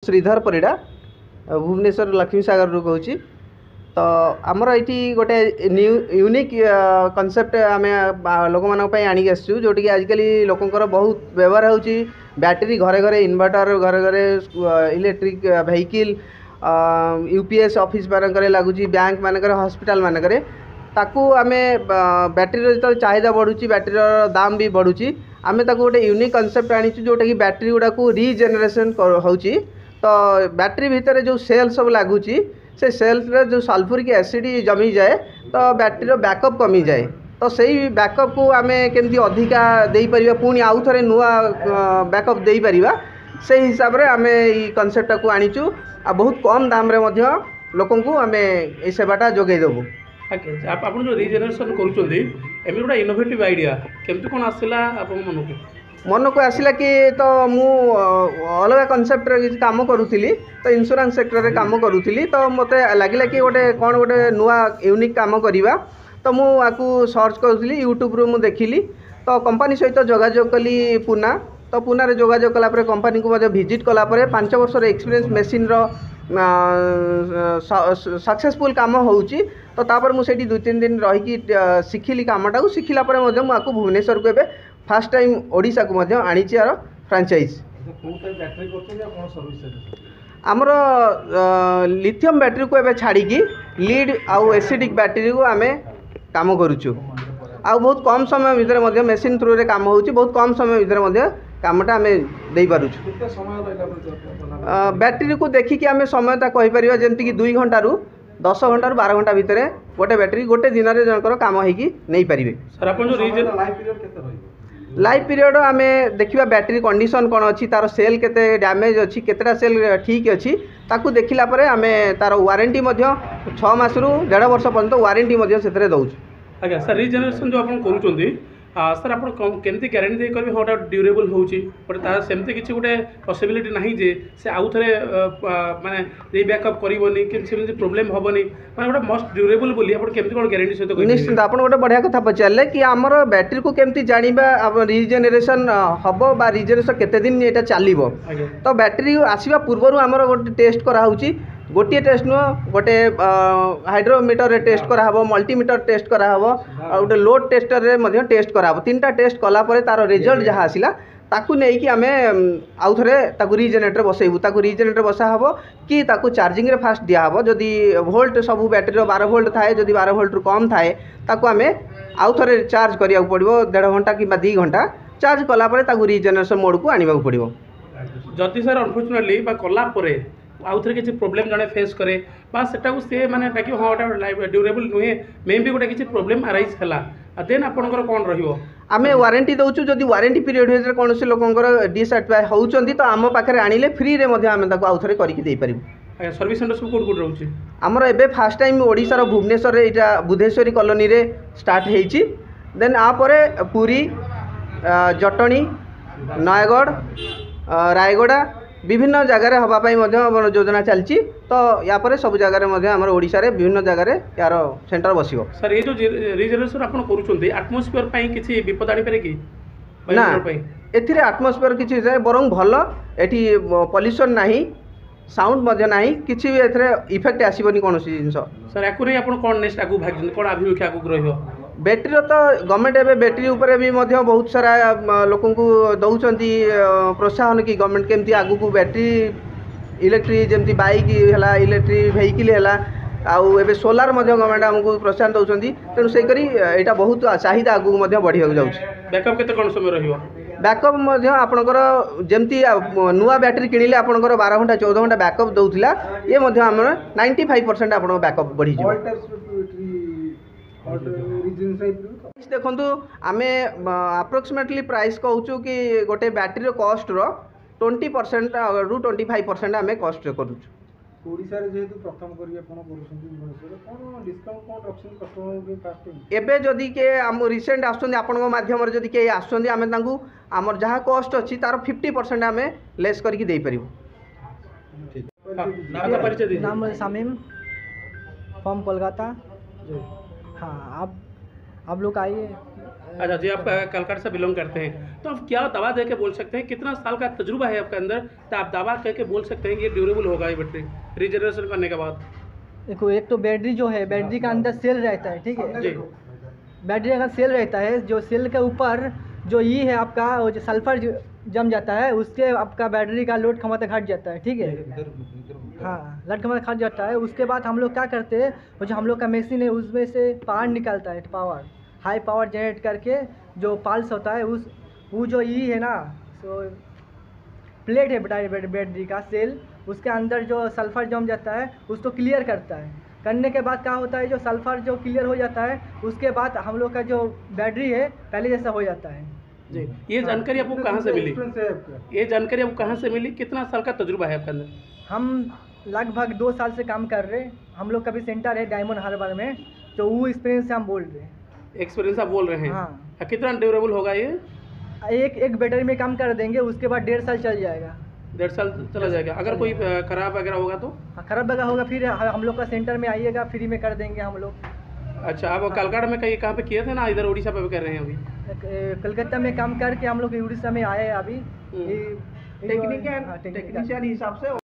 श्रीधर परिड़ा भुवनेश्वर लक्ष्मी सागर रू कहूँ। तो आमर ये गोटे यूनिक कनसेप्ट आम लोक मानी आणिक आसचु जोटि आजिकल लोकंर बहुत व्यवहार होची बैटेरी घरे घरे इन्वर्टर घरे घरे इलेक्ट्रिक वेहिकल यूपीएस ऑफिस मानक लगुच बैंक मानक हॉस्पिटल मानक ताकू आम बैटेरी जो चाहिदा बढ़ुची बैटेरी दाम भी बढ़ुची आम गोटे यूनिक कनसेप्ट आनीचु जोटा कि बैटेरी गुड़ा को रिजेनरेशन होची। तो बैटेरी भितर जो सेल सब लगुच से सेल्स जो सल्फ्यूरिक एसिड जमी जाए तो बैटेरी बैकअप कमी जाए। तो सही बैकअप को आम केमती अधिका दे पारिबा पुणी आउ थे नुआ बैकअप दे पारिबा से हिसाब रे आम ये कनसेप्ट को आनीचु आ बहुत कम दाम रे मध्य लोकन को आम ये सेवाटा जोगे देबु। आप जो रिजेनरेशन करूछंदी एमि गोटा इनोवेटिव आइडिया केमती कोन आसिला आपन मन को मन को आसला कि तो मु अलग कनसेप्ट किसी काम करूली तो इंश्योरेंस सेक्टर रे काम करूली तो मत लगे कि गोटे कौन गोटे नुआ यूनिक काम करवा तो मुझे सर्च करूली यूट्यूब रू मुझे देखिली तो कंपनी सहित जोगाजोग कली पुना तो पुना रे जोगाजोग कलापर कंपनी को विजिट कलापर 5 वर्ष एक्सपीरियंस मेसीन सक्सेसफुल काम होउची। तो तापर मुझे 2-3 दिन रही शिखिली कामटा को शिखिला मुझे भुवनेश्वर को एवं फास्ट टाइम ओडिशा को मध्य आनी यार फ्रांचाइज आमर लिथियम बैटेरी को एवं छाड़ी लीड आउ एसिडिक बैटेरी को आम काम करुचु आ बहुत कम समय भितर मेसीन थ्रू रे काम होउची बहुत कम समय भितर कामटा आम दे पारुछु। बैटेरी को देखिकी आम समयटा कहीपर जमीक 2 घंटा रू 10 घंटा रू 12 घंटा भितर गोटे बैटेरी गोटे दिन में जनकर काम होगी नहीं पारे। लाइफ पीरियड आम देखा बैटेरी कंडीशन कौन अच्छी तार सेल केते डैमेज अच्छी केतेटा सेल ठीक अच्छी ताकू देखला परे आम तार वारंटी 6 मास रु 1.5 वर्ष पर्यंत वारंटी से दौर। आज्ञा सर रिजेनरेशन जो आप करूँ सर आप केमती ग्यारंटी दे करेंगे हाँ ड्यूरेबल होता सेमती किसी गोटे पॉसिबिलिटी नहीं जे से आउ थे माने बैकअप करनी कि प्रोब्लेम हेनी मैं गोटे मस्ट ड्यूरेबल बोली आप केमती कौन ग्यारंटी सहित निश्चित आप गोटे बढ़िया कथा पचारे कि आमर बैटेरी को केमती जाना रिजेनेरेशन हम बा रिजेनेरेशन केते दिन ये चलो तो बैटेरी आसवा पूर्व आमर गोटे टेस्ट कराऊँगी गोटे टेस्ट नुह गोटे हाइड्रोमीटर टेस्ट कराहब मल्टीमीटर टेस्ट कराहब और गोटे लोड टेस्टर रे टेस्ट कराहब 3टा टेस्ट कलापर तार रिजल्ट जहाँ आसला ताकू नहीं कि आम आउ थे रिजेनेटर बसैबू ताकू रिजेनेटर बसा हब कि ताकू चार्जिंग रे फास्ट दिहब जदि वोल्ट सब बैटेरी 12 वोल्ट थाए जदि 12 वोल्ट रु कम थाए ताकू आम आउ थे चार्ज करिया पड़ो 1.5 घंटा कि 2 घंटा चार्ज कलापर ताकू रिजेनेरेशन मोड को आने पड़ो। जदि सर अनफॉर्चुनेटली कलापर आउ थे किसी प्रोब्लेम जड़े फेस करे सेटा को सी मैंने डाक हाँ गोटे ड्यूरेबल नुहे मे भी गोटे किसी प्रोब्लेम आराइज है देन आपंकर कौन रमें वारंटी दौचु जदि वारंटी पीरियड कौन से लोकर डिसैटिस्फाई होती तो आम पाखे आनिले फ्री रे आम आउ थे करके सर्विस सेंटर सब कौट रोचे आमर एवं फास्ट टाइम ओडिशार भुवनेश्वर यहाँ बुधेश्वरी कॉलोनी रे स्टार्ट होती देन आपर पुरी जटणी नयगढ़ रायगड़ा विभिन्न जगार हवापाई योजना चलती तो यापर सब जगह ओडिशा रे विभिन्न जगह यार सेंटर बस। सर ये जो रिजर्वेशन आप आटमोस्फियर किसी विपद आनी पारे कि ना ए आटमोस्फियर किसी बरं भल एटी पॉल्यूशन नहीं साउंड ना किसी भी इफेक्ट आसबनी कौन जिन सर या कौन नेक्स्ट आगे भाग कौन आभिमुख्य आगे रही बैटेरी तो गवर्नमेंट एवं बैटेरी उपर भी बहुत सारा लोक दौरान प्रोत्साहन कि गवर्नमेंट केमती आगु को बैटेरी इलेक्ट्रिक जमी बाइक है इलेक्ट्रिक वेहिकल है आउ एवं सोलार गवर्नमेंट आमको प्रोत्साहन दौरान तेणु से यहाँ बहुत चाहिदा आगू बढ़ी जाऊँ। बैकअप केते कौन समय रही बैकअप आपणकर जमती नुआ बैटेरी किणिले आपणकर 12 घंटा 14 घंटा बैकअप दौला ये 95% आप बैकअप बढ़ी देखु आम अप्रोक्सीमेटली प्राइस कहूँ कि गोटे बैटेरी कॉस्ट रो 20% रु 25% आम कॉस्ट करूँ। एबे जदि के आम रिसेंट आसमाध्यम जदि के आम जहाँ कॉस्ट अच्छी तार 50% आम लेस करके दे पारिबु। नाम शामीम फ्रॉम कोलकाता। हाँ आप लोग आइए। अच्छा जी, आप कलकत्ता से बिलोंग करते हैं, तो आप क्या दवा दे के बोल सकते हैं, कितना साल का तजुर्बा है आपके अंदर, तो आप दावा कह के बोल सकते हैं कि ये ड्यूरेबल होगा ये बैटरी रिजनरेशन करने के बाद? देखो, एक तो बैटरी जो है, बैटरी का अंदर सेल रहता है, ठीक है। जी बैटरी का सेल रहता है, जो सेल के ऊपर जो ये है आपका, वो जो सल्फर जम जाता है, उसके आपका बैटरी का लोड क्षमता घट जाता है, ठीक है। हाँ, लोड क्षमता घट जाता है। उसके बाद हम लोग क्या करते हैं, वो जो हम लोग का मशीन है उसमें से पावर निकलता है, पावर हाई पावर जनरेट करके जो पल्स होता है, उस वो जो ये है ना, सो प्लेट है बैटरी का सेल, उसके अंदर जो सल्फर जम जाता है उसको क्लियर करता है। करने के बाद क्या होता है, जो सल्फर जो क्लियर हो जाता है, उसके बाद हम लोग का जो बैटरी है पहले जैसा हो जाता है। जी, ये जानकारी आपको कहाँ से मिली? ये जानकारी आपको कहाँ से मिली? कितना साल का तजुर्बा है आपके अंदर? हम लगभग 2 साल से काम कर रहे हैं। हम लोग का भी सेंटर है डायमंड हार्बर में, तो वो एक्सपीरियंस से हम बोल रहे हैं। एक्सपीरियंस आप बोल रहे हैं? हाँ। कितना ड्यूरेबल होगा ये? एक बैटरी में काम कर देंगे, उसके बाद 1.5 साल चल जाएगा। 1.5 साल चला जाएगा। अगर कोई खराब वगैरह होगा तो? हाँ, खराब वगैरह होगा फिर हम लोग का सेंटर में आइएगा, फ्री में कर देंगे हम लोग। अच्छा, आप कलकत्ता में कहीं कहाँ पे किए थे ना, इधर उड़ीसा पे भी कर रहे हैं अभी? कलकत्ता में काम करके हम लोग उड़ीसा में आए हैं अभी। हम्म। ये- टेक्निशियन हिसाब से